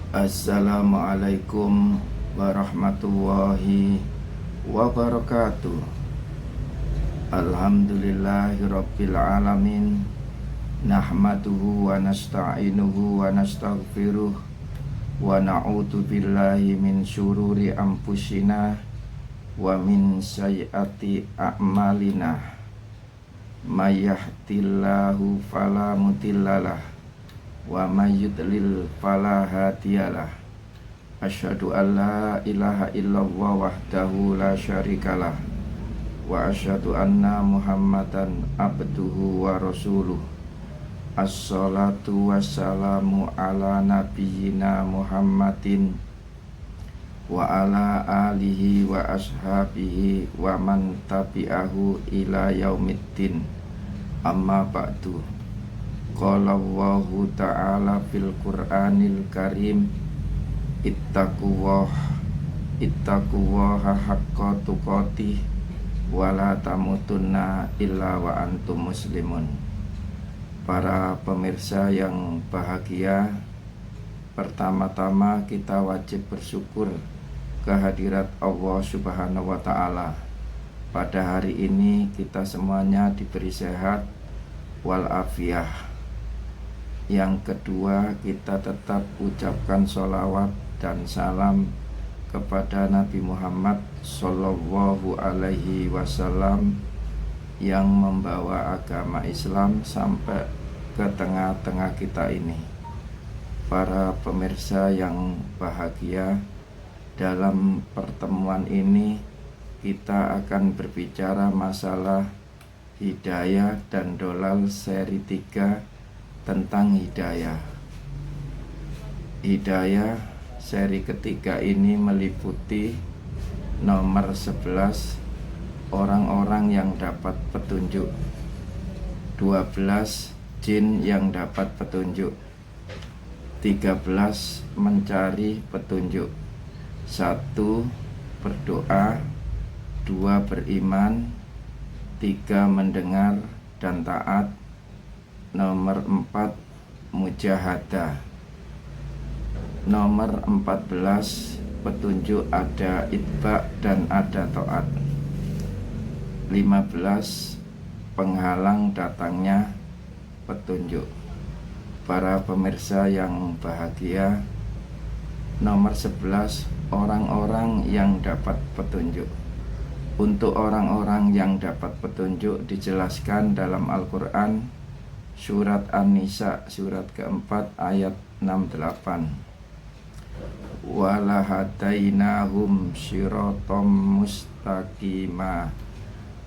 Assalamualaikum warahmatullahi wabarakatuh. Alhamdulillahirabbil alamin. Nahmaduhu wa nasta'inuhu wa nastaghfiruh wa na'udzu billahi min syururi anfusina wa min sayyiati a'malina. May yahdihillahu fala mudhillalah wa may yudlil fala hadiyalah. Asyhadu an la ilaha illallah wahdahu la syarikalah wa asyhadu anna Muhammadan abduhu wa rasuluh. Assalatu wassalamu ala nabiyyina Muhammadin wa ala alihi wa ashabihi wa man tabi'ahu ila yaumiddin. Amma ba'du. Qala Allahu ta'ala fil Qur'anil Karim, ittaqullaha haqqa tuqatih wa la tamutunna illa wa antum muslimun. Para pemirsa yang bahagia, pertama-tama kita wajib bersyukur kehadirat Allah Subhanahu wa ta'ala. Pada hari ini kita semuanya diberi sehat walafiah. Yang kedua, kita tetap ucapkan sholawat dan salam kepada Nabi Muhammad Sallallahu Alaihi Wasallam yang membawa agama Islam sampai ke tengah-tengah kita ini. Para pemirsa yang bahagia, dalam pertemuan ini kita akan berbicara masalah hidayah dan dolal seri 3 tentang hidayah. Hidayah seri ketiga ini meliputi nomor 11, orang-orang yang dapat petunjuk, 12, jin yang dapat petunjuk, 13, mencari petunjuk, 1, berdoa, 2, beriman, 3, mendengar dan taat, nomor 4, mujahadah. Nomor 14, petunjuk ada itba dan ada taat. 15, penghalang datangnya petunjuk. Para pemirsa yang bahagia, nomor 11, orang-orang yang dapat petunjuk. Untuk orang-orang yang dapat petunjuk dijelaskan dalam Al-Quran Surat An-Nisa surat keempat ayat 68. Walahadainahum syiratom mustaqima.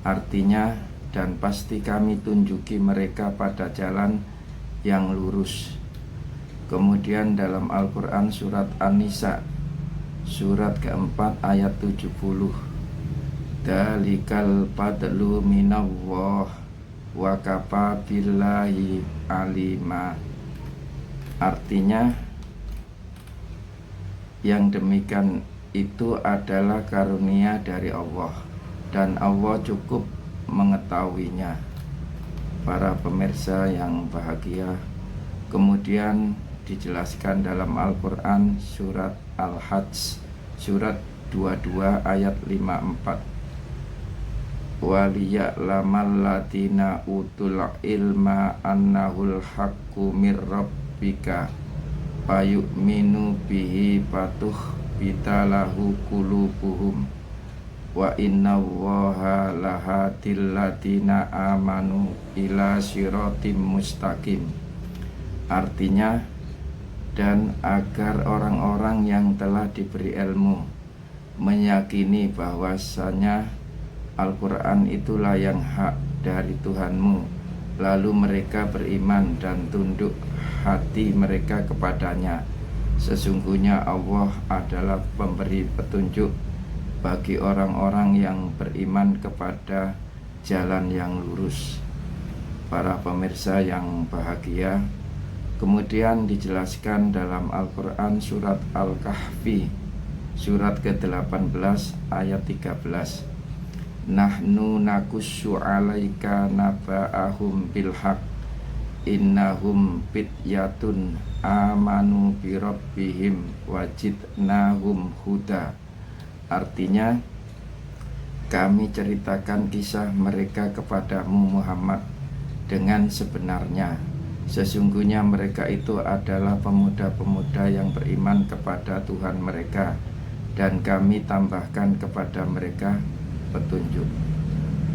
Artinya, dan pasti kami tunjuki mereka pada jalan yang lurus. Kemudian dalam Al-Quran surat An-Nisa surat keempat ayat 70. Dalikal fadlu minallah wa kafa billahi alima. Artinya, yang demikian itu adalah karunia dari Allah dan Allah cukup mengetahuinya. Para pemirsa yang bahagia, kemudian dijelaskan dalam Al-Quran surat Al-Hajj surat 22 ayat 54. Waliya'lamal ladina utul ilma annahul haqqu mir rabbika fayu'minu bihi patuh bitalahu qulubuhum wa innallaha lahadil ladina amanu ila siratim mustaqim. Artinya, dan agar orang-orang yang telah diberi ilmu meyakini bahwasanya Al-Quran itulah yang hak dari Tuhanmu, lalu mereka beriman dan tunduk hati mereka kepadanya. Sesungguhnya Allah adalah pemberi petunjuk bagi orang-orang yang beriman kepada jalan yang lurus. Para pemirsa yang bahagia, kemudian dijelaskan dalam Al-Quran surat Al-Kahfi surat ke-18 ayat 13. Nahnu nakussu alaika naba'ahum bilhaq innahum fityatun amanu birabbihim wajidnahum huda. Artinya, kami ceritakan kisah mereka kepadamu Muhammad dengan sebenarnya. Sesungguhnya mereka itu adalah pemuda-pemuda yang beriman kepada Tuhan mereka, dan kami tambahkan kepada mereka petunjuk.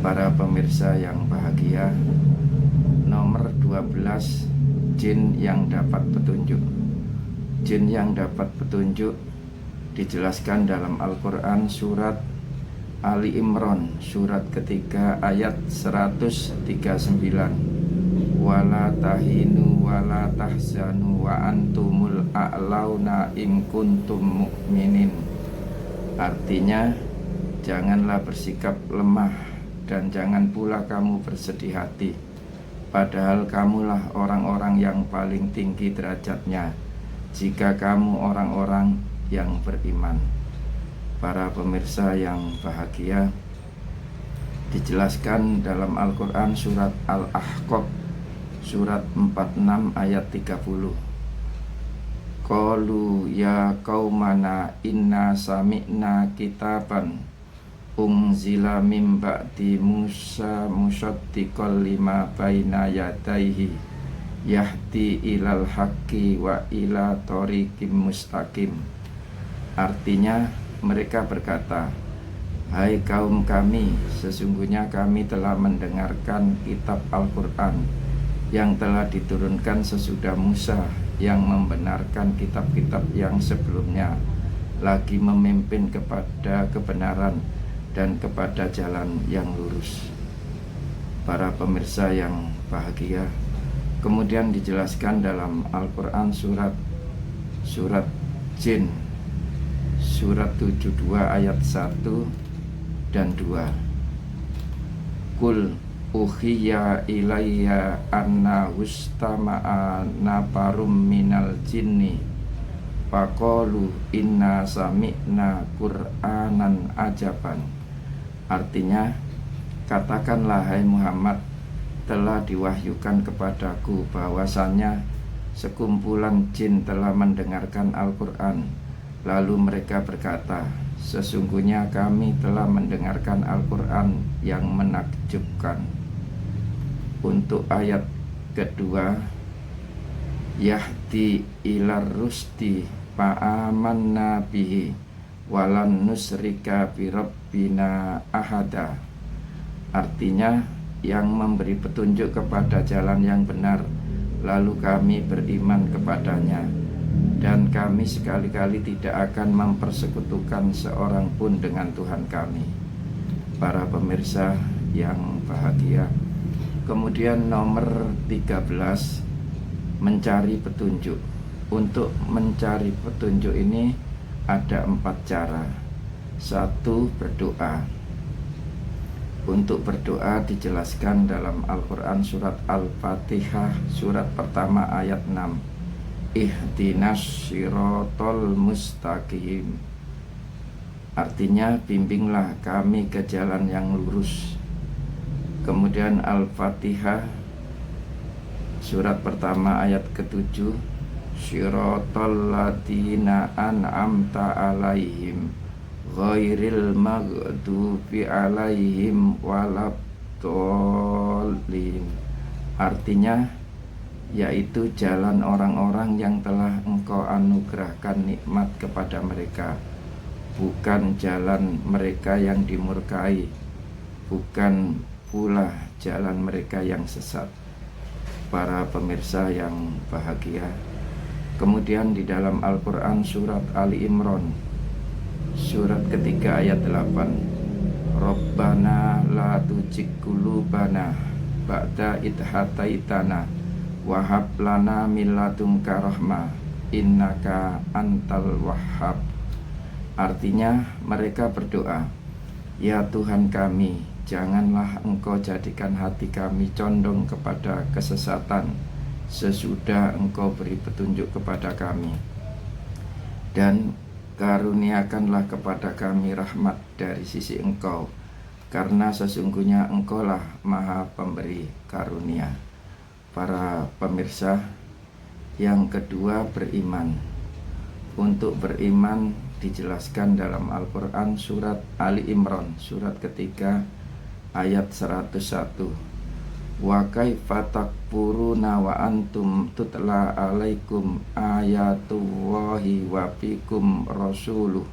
Para pemirsa yang bahagia, nomor 12, jin yang dapat petunjuk. Jin yang dapat petunjuk dijelaskan dalam Al-Quran surat Ali Imran surat ketiga ayat 139. Wala tahinu wala tahzanu wa antumul a'launa in kuntum mu'minin. Artinya, janganlah bersikap lemah dan jangan pula kamu bersedih hati, padahal kamulah orang-orang yang paling tinggi derajatnya jika kamu orang-orang yang beriman. Para pemirsa yang bahagia, dijelaskan dalam Al-Quran surat Al-Ahqaf surat 46 ayat 30. Qalu ya qaumana inna sami'na kitaban unzila min ba'di Musa musaddiqal lima baina yadayhi yahdi ilal haqqi wa ila thoriqim mustaqim. Artinya, mereka berkata, hai kaum kami, sesungguhnya kami telah mendengarkan kitab Al-Quran yang telah diturunkan sesudah Musa, yang membenarkan kitab-kitab yang sebelumnya, lagi memimpin kepada kebenaran dan kepada jalan yang lurus. Para pemirsa yang bahagia, kemudian dijelaskan dalam Al-Quran surat Jin surat 72 ayat 1 dan 2. Kul uhiya ilayya anna ustama'a nafarum minal jinni faqalu inna sami'na qur'anan ajaban. Artinya, katakanlah hai Muhammad, telah diwahyukan kepadaku bahwasannya sekumpulan jin telah mendengarkan Al-Quran. Lalu mereka berkata, sesungguhnya kami telah mendengarkan Al-Quran yang menakjubkan. Untuk ayat kedua, yahdi ilar rusdi fa'amanna bihi walan nusrika birabbina ahada. Artinya, yang memberi petunjuk kepada jalan yang benar, lalu kami beriman kepadanya, dan kami sekali-kali tidak akan mempersekutukan seorang pun dengan Tuhan kami. Para pemirsa yang bahagia, kemudian nomor 13, mencari petunjuk. Untuk mencari petunjuk ini ada 4 cara. 1, berdoa. Untuk berdoa dijelaskan dalam Al-Quran surat Al-Fatihah surat pertama ayat 6. Ihdinas sirotol mustaqim. Artinya, bimbinglah kami ke jalan yang lurus. Kemudian Al-Fatihah surat pertama ayat ke-7. Sirotol ladina an'amta alaihim ghairil maghdubi alaihim waladhdallin. Artinya, yaitu jalan orang-orang yang telah Engkau anugerahkan nikmat kepada mereka, bukan jalan mereka yang dimurkai, bukan pula jalan mereka yang sesat. Para pemirsa yang bahagia, kemudian di dalam Al-Quran surat Ali Imran surat ketiga ayat 8, Rabbana la tuzigh qulubana ba'da idh hadaitana wa hab lana min ladunka rahmah innaka antal wahhab. Artinya, mereka berdoa, ya Tuhan kami, janganlah Engkau jadikan hati kami condong kepada kesesatan sesudah Engkau beri petunjuk kepada kami, dan karuniakanlah kepada kami rahmat dari sisi Engkau, karena sesungguhnya Engkaulah Maha Pemberi karunia. Para pemirsa, yang kedua beriman. Untuk beriman dijelaskan dalam Al-Quran surat Ali Imran, surat ketiga ayat 101. Wa kaifa takfuruna wa antum tutla alaikum ayatullahi wa fikum rasuluh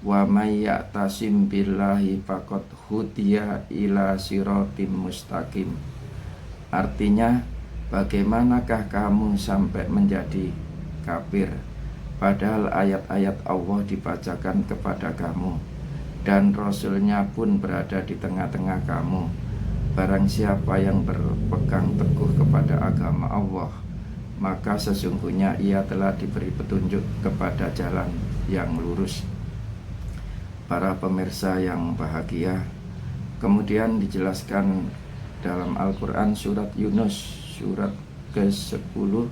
wa may ya'tasim billahi faqad hudiya ila siratim mustaqim. Artinya, bagaimanakah kamu sampai menjadi kafir padahal ayat-ayat Allah dibacakan kepada kamu dan Rasulnya pun berada di tengah-tengah kamu? Barang siapa yang berpegang teguh kepada agama Allah, maka sesungguhnya ia telah diberi petunjuk kepada jalan yang lurus. Para pemirsa yang bahagia, kemudian dijelaskan dalam Al-Quran surat Yunus, surat ke-10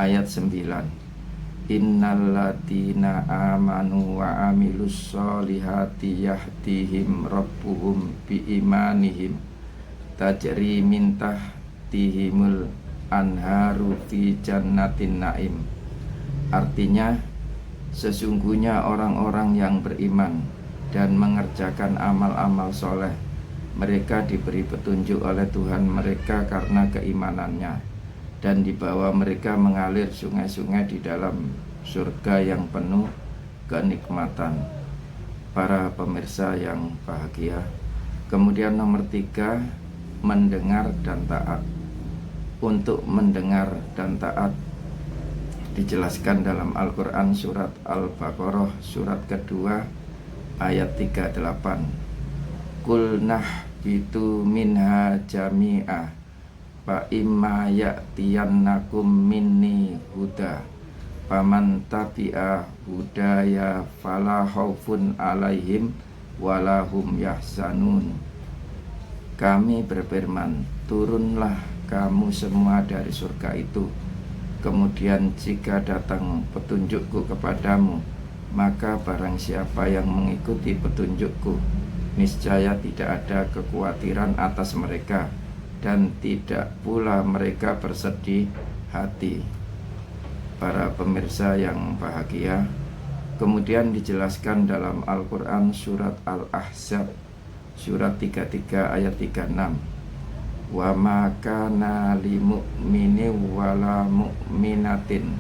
ayat 9. Innalladzina amanu wa amilus solihati yahdihim rabbuhum biimanihim tajri min tahtihimul anharu fi jannatin naim. Artinya, sesungguhnya orang-orang yang beriman dan mengerjakan amal-amal soleh, mereka diberi petunjuk oleh Tuhan mereka karena keimanannya, dan di bawah mereka mengalir sungai-sungai di dalam surga yang penuh kenikmatan. Para pemirsa yang bahagia, kemudian nomor 3, mendengar dan taat. Untuk mendengar dan taat dijelaskan dalam Al-Quran surat Al-Baqarah surat kedua ayat 38. Kulnah bitu minha jami'ah fa imma ya'tiyannakum minni huda faman tabi'a hudaya fala khaufun alaihim walahum yahzanun. Kami berfirman, turunlah kamu semua dari surga itu, kemudian jika datang petunjukku kepadamu, maka barang siapa yang mengikuti petunjukku, niscaya tidak ada kekhawatiran atas mereka, dan tidak pula mereka bersedih hati. Para pemirsa yang bahagia, kemudian dijelaskan dalam Al-Quran surat Al-Ahzab surat 33 ayat 36. Wa ma kana lil mu'mini wala mu'minatin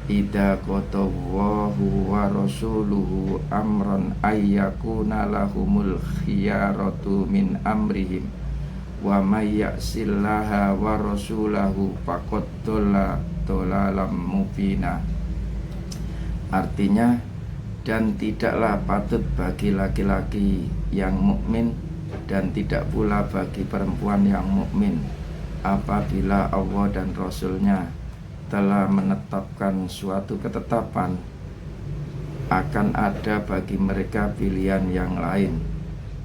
idza qadallahu wa rasuluhu amran ayyakuna lahumul khiyaratu min amrihim wa may ya'sillaha wa rasulahu faqad dhalla dhalalan mubina. Artinya, dan tidaklah patut bagi laki-laki yang mukmin dan tidak pula bagi perempuan yang mukmin apabila Allah dan Rasul-Nya telah menetapkan suatu ketetapan, akan ada bagi mereka pilihan yang lain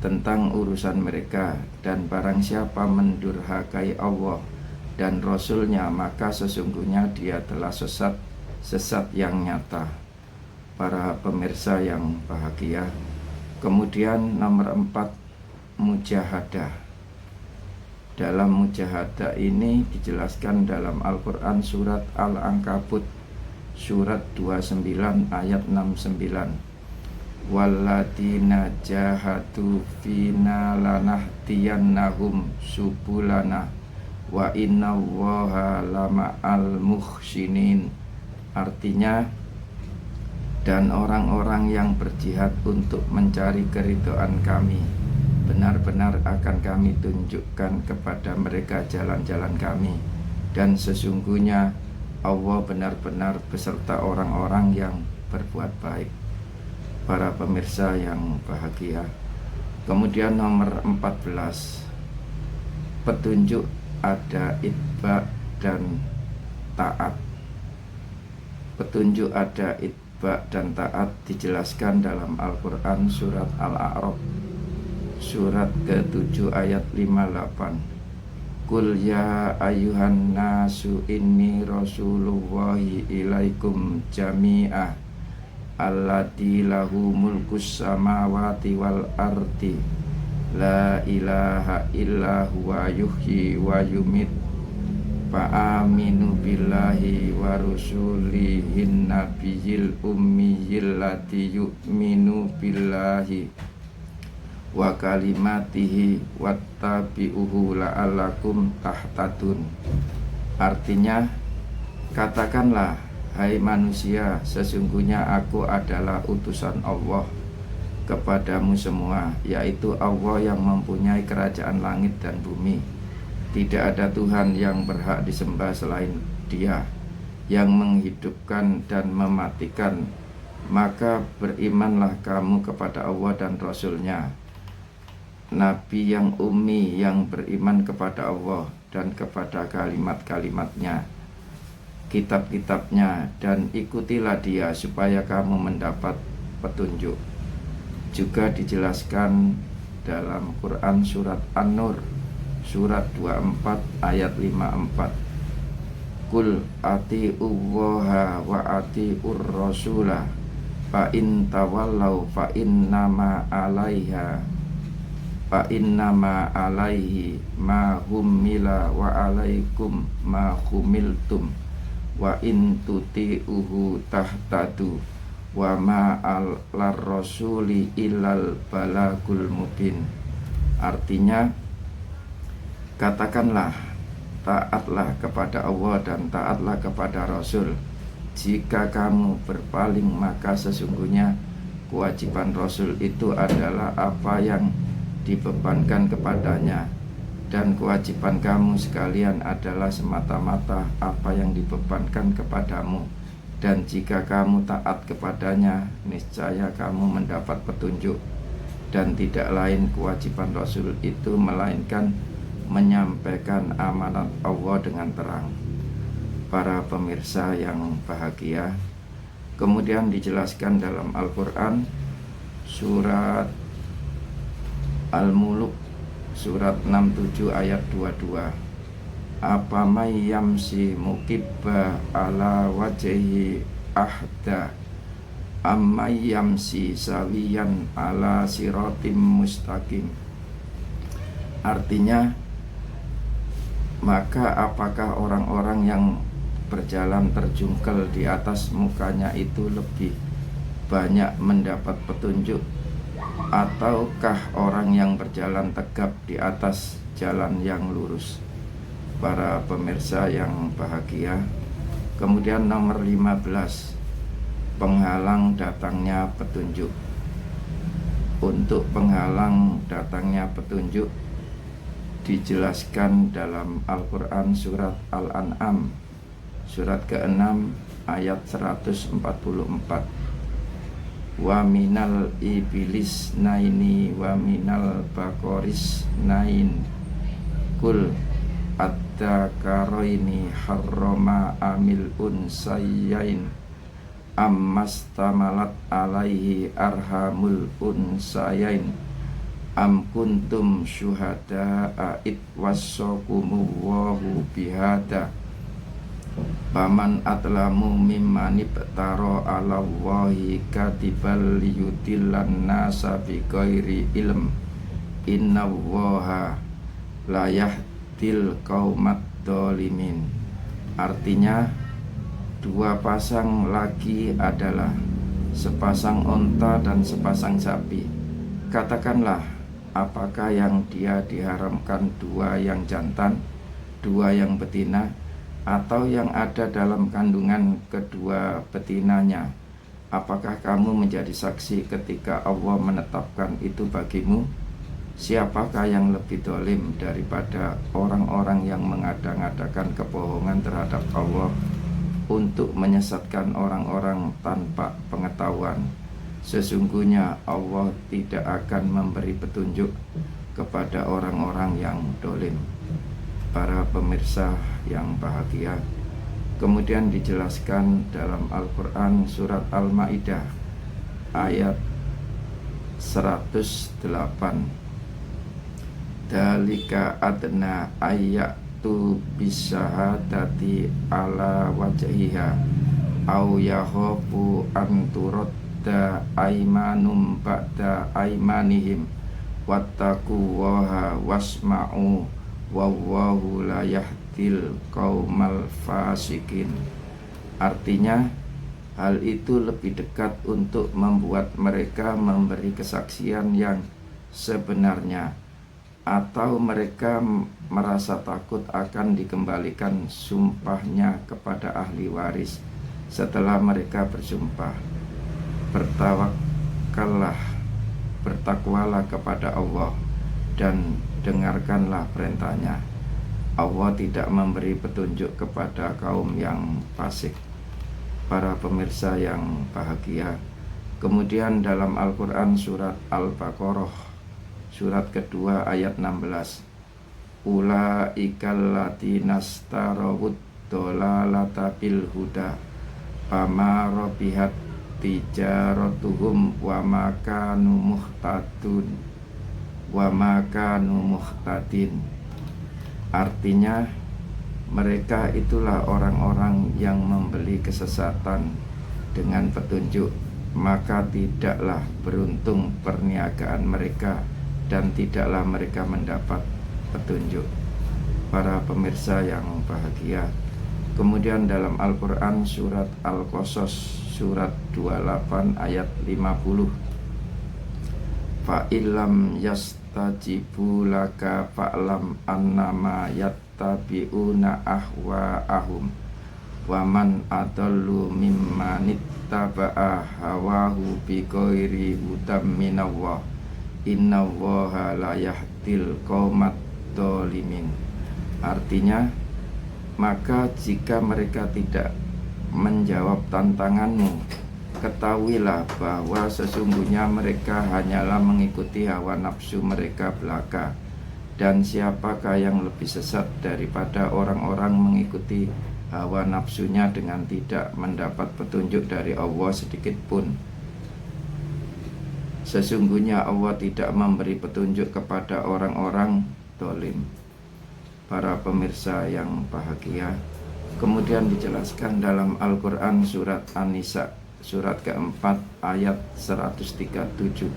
tentang urusan mereka, dan barang siapa mendurhakai Allah dan Rasul-Nya, maka sesungguhnya dia telah sesat yang nyata. Para pemirsa yang bahagia, kemudian nomor 4, mujahadah. Dalam mujahadah ini dijelaskan dalam Al-Quran surat Al-Ankabut surat 29 ayat 69. Walladina jahadu fina lanahdiyannahum subulana wa innallaha lama'al muhsinin. Artinya, dan orang-orang yang berjihad untuk mencari keridhaan kami, benar-benar akan kami tunjukkan kepada mereka jalan-jalan kami, dan sesungguhnya Allah benar-benar beserta orang-orang yang berbuat baik. Para pemirsa yang bahagia, kemudian nomor 14, petunjuk ada itba dan taat. Petunjuk ada itba dan taat dijelaskan dalam Al-Quran surat Al-A'raf surat ke-7 ayat 58. Qul ya ayyuhan nasu inni rasulullahi ilaikum jami'ah alladzi lahu mulkus samawati wal ardi la ilaha illa huwa yuhyi wa yumit Fa'aminu billahi wa rusulihin nabiyil ummiyil lati yu'minu billahi wa kalimatihi wattabi'uhu la'allakum tahtadun. Artinya, katakanlah, hai manusia, sesungguhnya aku adalah utusan Allah kepadamu semua, yaitu Allah yang mempunyai kerajaan langit dan bumi. Tidak ada Tuhan yang berhak disembah selain Dia, yang menghidupkan dan mematikan. Maka berimanlah kamu kepada Allah dan Rasul-Nya, Nabi yang ummi yang beriman kepada Allah dan kepada kalimat-kalimatnya, kitab-kitabnya, dan ikutilah Dia supaya kamu mendapat petunjuk. Juga dijelaskan dalam Quran surat An-Nur surat 24 ayat 54. Kul ati'ullaha wa ati'ur rasulah fa in tawallau fa innama alaihi ma hummila wa alaikum ma humiltum wa in tuti'uhu tahtadu wa ma alar rasuli illal balagul mubin. Artinya, katakanlah, taatlah kepada Allah dan taatlah kepada Rasul. Jika kamu berpaling, maka sesungguhnya kewajiban Rasul itu adalah apa yang dibebankan kepadanya, dan kewajiban kamu sekalian adalah semata-mata apa yang dibebankan kepadamu. Dan jika kamu taat kepadanya, niscaya kamu mendapat petunjuk. Dan tidak lain kewajiban Rasul itu melainkan menyampaikan amanat Allah dengan terang. Para pemirsa yang bahagia, kemudian dijelaskan dalam Al-Quran surat Al-Muluk surat 67 ayat 22. Apa mayyamsi mukibba ala wajhi ahda ammayyamsi sawiyan ala siratim mustaqim. Artinya, maka apakah orang-orang yang berjalan terjungkel di atas mukanya itu lebih banyak mendapat petunjuk, ataukah orang yang berjalan tegap di atas jalan yang lurus? Para pemirsa yang bahagia, kemudian nomor 15, penghalang datangnya petunjuk. Untuk penghalang datangnya petunjuk dijelaskan dalam Al-Quran surat Al-An'am surat ke-6 ayat 144. Wa minal iblis naini wa minal bakoris nain kul ad-dakaroini harrama amil unsayain ammastamalat alaihi arhamul unsayain am kuntum syuhada'a id wassakumullahu bihada paman atlamu mimman ibtara ala Allahi katibal liyudillan nasa bighairi ilm innallaha la yahdil qaumat dhalimin. Artinya, dua pasang lagi adalah sepasang onta dan sepasang sapi. Katakanlah, apakah yang dia diharamkan dua yang jantan, dua yang betina, atau yang ada dalam kandungan kedua betinanya? Apakah kamu menjadi saksi ketika Allah menetapkan itu bagimu? Siapakah yang lebih dolim daripada orang-orang yang mengada-ngadakan kebohongan terhadap Allah untuk menyesatkan orang-orang tanpa pengetahuan? Sesungguhnya Allah tidak akan memberi petunjuk kepada orang-orang yang dolim. Para pemirsa yang bahagia, kemudian dijelaskan dalam Al-Quran surat Al-Ma'idah ayat 108. Dalika adna ayatu bisyahadati ala wajhiha au yahofu anturudda aimanum ba'da aimanihim wattaquwaha wasma'u wallahu la yahdil qaumal fasikin. Artinya, hal itu lebih dekat untuk membuat mereka memberi kesaksian yang sebenarnya, atau mereka merasa takut akan dikembalikan sumpahnya kepada ahli waris setelah mereka bersumpah. Bertakwalah kepada Allah dan dengarkanlah perintahnya. Allah tidak memberi petunjuk kepada kaum yang fasik. Para pemirsa yang bahagia, kemudian dalam Al-Quran surat Al-Baqarah surat kedua ayat 16, ulaikal latinas tarawud dolalata bil huda fama robihat tijaratuhum wa makanu muhtadin. Artinya, mereka itulah orang-orang yang membeli kesesatan dengan petunjuk, maka tidaklah beruntung perniagaan mereka dan tidaklah mereka mendapat petunjuk. Para pemirsa yang bahagia, kemudian dalam Al-Quran surat Al-Qasas surat 28 ayat 50, fa'ilam yastajibu laka fa'lam annama yattabi'una ahwa'ahum waman adallu mimman ittaba'a hawahu bighairi hudam minallah innallaha la yahdil qaumat dhalimin. Artinya, maka jika mereka tidak menjawab tantanganmu, ketahuilah bahwa sesungguhnya mereka hanyalah mengikuti hawa nafsu mereka belaka. Dan siapakah yang lebih sesat daripada orang-orang mengikuti hawa nafsunya dengan tidak mendapat petunjuk dari Allah sedikit pun. Sesungguhnya Allah tidak memberi petunjuk kepada orang-orang zalim. Para pemirsa yang bahagia, kemudian dijelaskan dalam Al-Quran surat An-Nisa surat keempat ayat 137,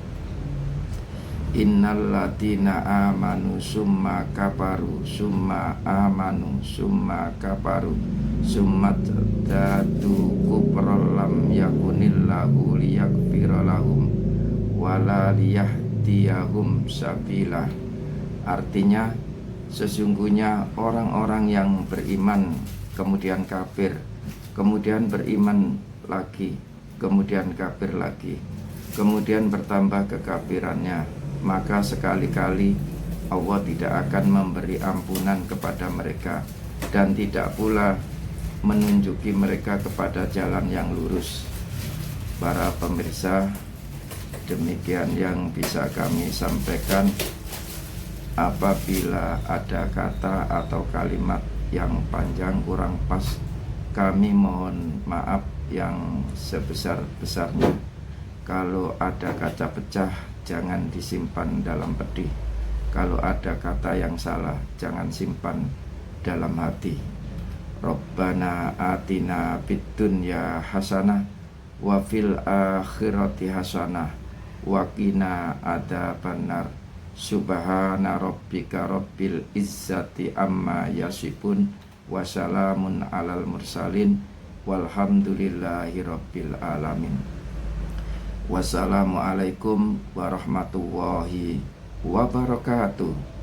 innal ladina amanu summa kafaru summa amanu summa kafaru summa dadu kufran lam yakunillahu liyagfira lahum wala liyahdiyahum sabila. Artinya, sesungguhnya orang-orang yang beriman kemudian kafir, kemudian beriman lagi, kemudian kafir lagi, kemudian bertambah kekafirannya, maka sekali-kali Allah tidak akan memberi ampunan kepada mereka dan tidak pula menunjuki mereka kepada jalan yang lurus. Para pemirsa, demikian yang bisa kami sampaikan. Apabila ada kata atau kalimat yang panjang kurang pas, kami mohon maaf yang sebesar-besarnya. Kalau ada kaca pecah, jangan disimpan dalam peti. Kalau ada kata yang salah, jangan simpan dalam hati. Rabbana atina fid dunya hasanah wa fil akhirati hasanah wa qina adzabannar. Subhana rabbika rabbil izzati amma yasifun wa salamun alal mursalin walhamdulillahi rabbil alamin. Wassalamualaikum warahmatullahi wabarakatuh.